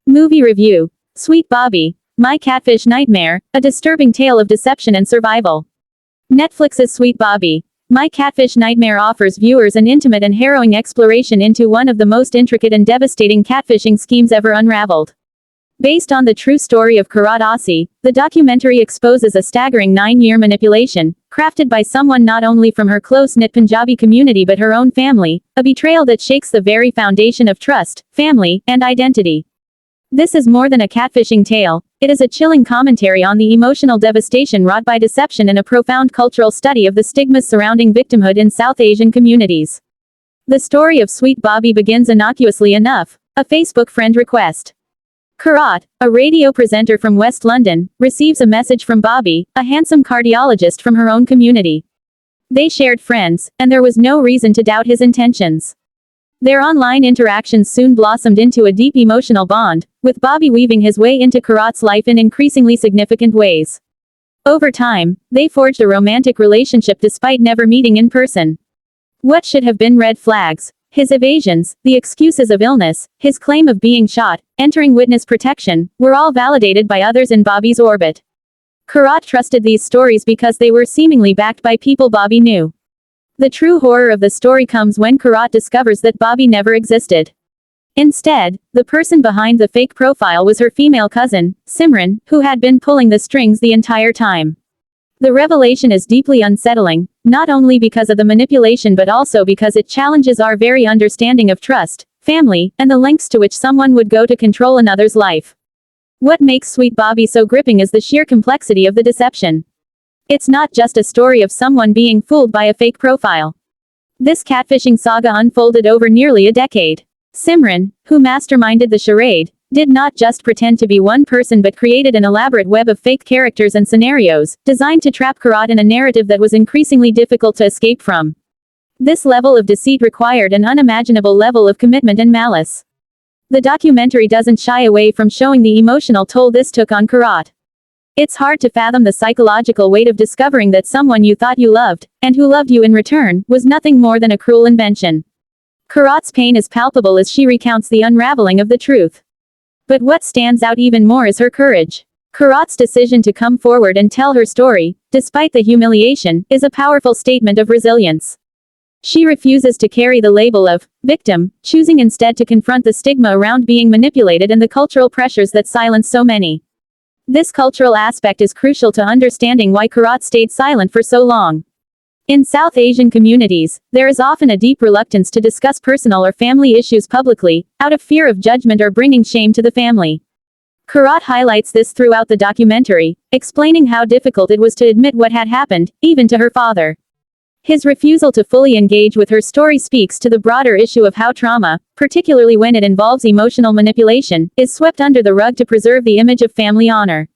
Movie review. Sweet Bobby, My Catfish Nightmare, a disturbing tale of deception and survival. Netflix's Sweet Bobby, My Catfish Nightmare offers viewers an intimate and harrowing exploration into one of the most intricate and devastating catfishing schemes ever unraveled. Based on the true story of Kirat Asi, the documentary exposes a staggering 9-year manipulation, crafted by someone not only from her close-knit Punjabi community but her own family, a betrayal that shakes the very foundation of trust, family, and identity. This is more than a catfishing tale, it is a chilling commentary on the emotional devastation wrought by deception and a profound cultural study of the stigmas surrounding victimhood in South Asian communities. The story of Sweet Bobby begins innocuously enough, a Facebook friend request. Kirat, a radio presenter from West London, receives a message from Bobby, a handsome cardiologist from her own community. They shared friends, and there was no reason to doubt his intentions. Their online interactions soon blossomed into a deep emotional bond, with Bobby weaving his way into Kirat's life in increasingly significant ways. Over time, they forged a romantic relationship despite never meeting in person. What should have been red flags, his evasions, the excuses of illness, his claim of being shot, entering witness protection, were all validated by others in Bobby's orbit. Kirat trusted these stories because they were seemingly backed by people Bobby knew. The true horror of the story comes when Kirat discovers that Bobby never existed. Instead, the person behind the fake profile was her female cousin, Simran, who had been pulling the strings the entire time. The revelation is deeply unsettling, not only because of the manipulation but also because it challenges our very understanding of trust, family, and the lengths to which someone would go to control another's life. What makes Sweet Bobby so gripping is the sheer complexity of the deception. It's not just a story of someone being fooled by a fake profile. This catfishing saga unfolded over nearly a decade. Simran, who masterminded the charade, did not just pretend to be one person but created an elaborate web of fake characters and scenarios, designed to trap Kirat in a narrative that was increasingly difficult to escape from. This level of deceit required an unimaginable level of commitment and malice. The documentary doesn't shy away from showing the emotional toll this took on Kirat. It's hard to fathom the psychological weight of discovering that someone you thought you loved, and who loved you in return, was nothing more than a cruel invention. Kirat's pain is palpable as she recounts the unraveling of the truth. But what stands out even more is her courage. Kirat's decision to come forward and tell her story, despite the humiliation, is a powerful statement of resilience. She refuses to carry the label of victim, choosing instead to confront the stigma around being manipulated and the cultural pressures that silence so many. This cultural aspect is crucial to understanding why Kirat stayed silent for so long. In South Asian communities, there is often a deep reluctance to discuss personal or family issues publicly, out of fear of judgment or bringing shame to the family. Kirat highlights this throughout the documentary, explaining how difficult it was to admit what had happened, even to her father. His refusal to fully engage with her story speaks to the broader issue of how trauma, particularly when it involves emotional manipulation, is swept under the rug to preserve the image of family honor.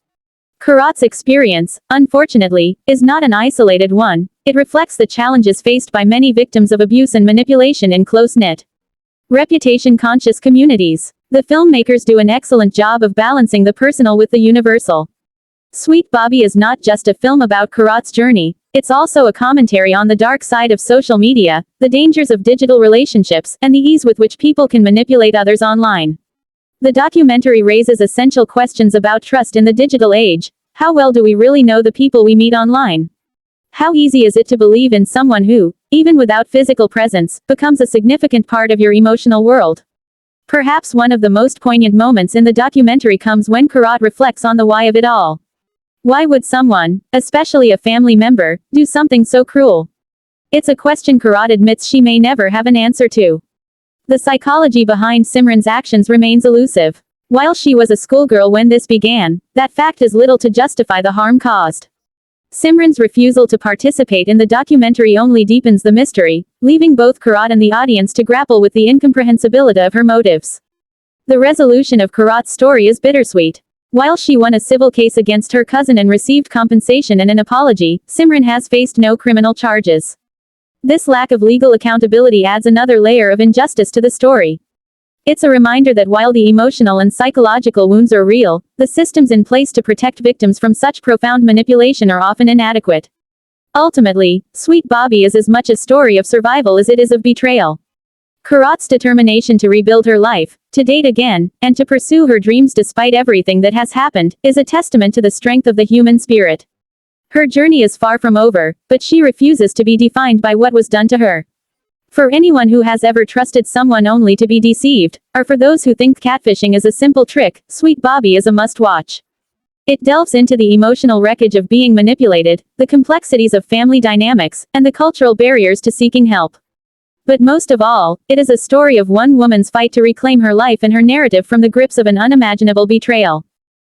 Kirat's experience, unfortunately, is not an isolated one. It reflects the challenges faced by many victims of abuse and manipulation in close-knit, reputation-conscious communities. The filmmakers do an excellent job of balancing the personal with the universal. Sweet Bobby is not just a film about Kirat's journey, it's also a commentary on the dark side of social media, the dangers of digital relationships, and the ease with which people can manipulate others online. The documentary raises essential questions about trust in the digital age. How well do we really know the people we meet online? How easy is it to believe in someone who, even without physical presence, becomes a significant part of your emotional world? Perhaps one of the most poignant moments in the documentary comes when Kirat reflects on the why of it all. Why would someone, especially a family member, do something so cruel? It's a question Kirat admits she may never have an answer to. The psychology behind Simran's actions remains elusive. While she was a schoolgirl when this began, that fact is little to justify the harm caused. Simran's refusal to participate in the documentary only deepens the mystery, leaving both Kirat and the audience to grapple with the incomprehensibility of her motives. The resolution of Kirat's story is bittersweet. While she won a civil case against her cousin and received compensation and an apology, Simran has faced no criminal charges. This lack of legal accountability adds another layer of injustice to the story. It's a reminder that while the emotional and psychological wounds are real, the systems in place to protect victims from such profound manipulation are often inadequate. Ultimately, Sweet Bobby is as much a story of survival as it is of betrayal. Karat's determination to rebuild her life, to date again, and to pursue her dreams despite everything that has happened, is a testament to the strength of the human spirit. Her journey is far from over, but she refuses to be defined by what was done to her. For anyone who has ever trusted someone only to be deceived, or for those who think catfishing is a simple trick, Sweet Bobby is a must-watch. It delves into the emotional wreckage of being manipulated, the complexities of family dynamics, and the cultural barriers to seeking help. But most of all, it is a story of one woman's fight to reclaim her life and her narrative from the grips of an unimaginable betrayal.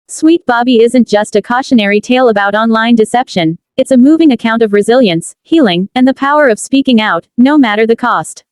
Sweet Bobby isn't just a cautionary tale about online deception, it's a moving account of resilience, healing, and the power of speaking out, no matter the cost.